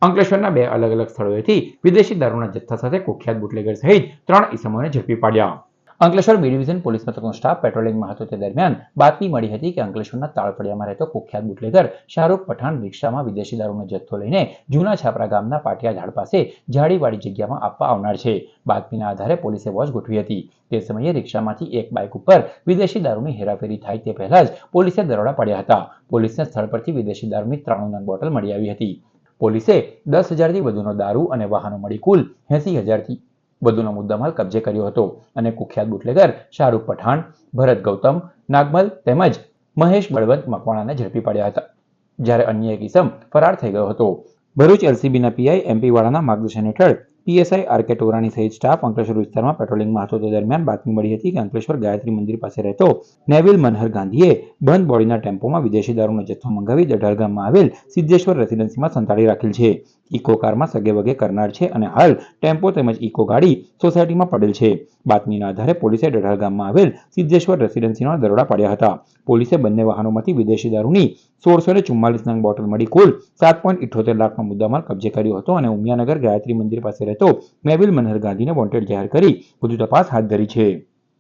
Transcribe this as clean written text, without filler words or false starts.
અંકલેશ્વરના 2 અલગ અલગ સ્થળોએથી વિદેશી દારૂના જથ્થા સાથે કુખ્યાત બુટલેગર સહિત 3 ઇસમોને ઝડપી પાડ્યા. અંકલેશ્વર બી ડિવિઝન પોલીસ મથકનો સ્ટાફ પેટ્રોલિંગમાં હતો તે દરમિયાન બાતમી મળી હતી કે અંકલેશ્વરના તાળફળિયામાં રહેતો કુખ્યાત બુટલેગર શાહરૂખ પઠાણ રિક્ષામાં વિદેશી દારૂનો જથ્થો લઈને જૂના છાપરા ગામના પાટિયા ઝાડ પાસે ઝાડીવાળી જગ્યામાં આપવા આવનાર છે. બાતમીના આધારે પોલીસે વોચ ગોઠવી હતી. તે સમયે રિક્ષામાંથી એક બાઇક ઉપર વિદેશી દારૂની હેરાફેરી થાય તે પહેલા જ પોલીસે દરોડા પાડ્યા હતા. પોલીસને સ્થળ પરથી વિદેશી દારૂની 93 બોટલ મળી આવી હતી. પોલીસે 10,000થી વધુનો દારૂ અને વાહનો મળી કુલ 80,000થી વધુનો મુદ્દામાલ કબજે કર્યો હતો અને કુખ્યાત બુટલેગર શાહરૂખ પઠાણ, ભરત ગૌતમ નાગમલ તેમજ મહેશ બળવંત મકવાણાને ઝડપી પાડ્યા હતા, જ્યારે અન્ય એક ઇસમ ફરાર થઈ ગયો હતો. ભરૂચ એલસીબીના પીઆઈ એમપી વાળાના માર્ગદર્શન હેઠળ પીએસઆઈ આરકે ટોરાણી સહિત સ્ટાફ અંકલેશ્વર વિસ્તારમાં પેટ્રોલિંગમાં હતો તે દરમિયાન બાતમી મળી હતી કે અંકલેશ્વર ગાયત્રી મંદિર પાસે રહેતો નેવિલ મનહર ગાંધીએ બંધ બોડીના ટેમ્પોમાં વિદેશી દારૂનો જથ્થો મંગાવી દઢાલ ગામમાં આવેલ સિદ્ધેશ્વર રેસિડેન્સીમાં સંતાડી રાખેલ છે. ઇકો કારમાં સગે વગે કરનાર છે અને હાલ ટેમ્પો તેમજ ઇકો ગાડી સોસાયટીમાં પડેલ છે. બાતમીના આધારે પોલીસે દઢાલ ગામમાં આવેલ સિદ્ધેશ્વર રેસિડેન્સીના દરોડા પાડ્યા હતા. પોલીસે બંને વાહનોમાંથી વિદેશી દારૂની 1644 નંગ બોટલ મળી કુલ 7.78 લાખનો મુદ્દામાલ કબજે કર્યો હતો અને ઉમિયાનગર ગાયત્રી મંદિર પાસે રહેતો નેવિલ મનહર ગાંધીને વોન્ટેડ જાહેર કરી વધુ તપાસ હાથ ધરી છે.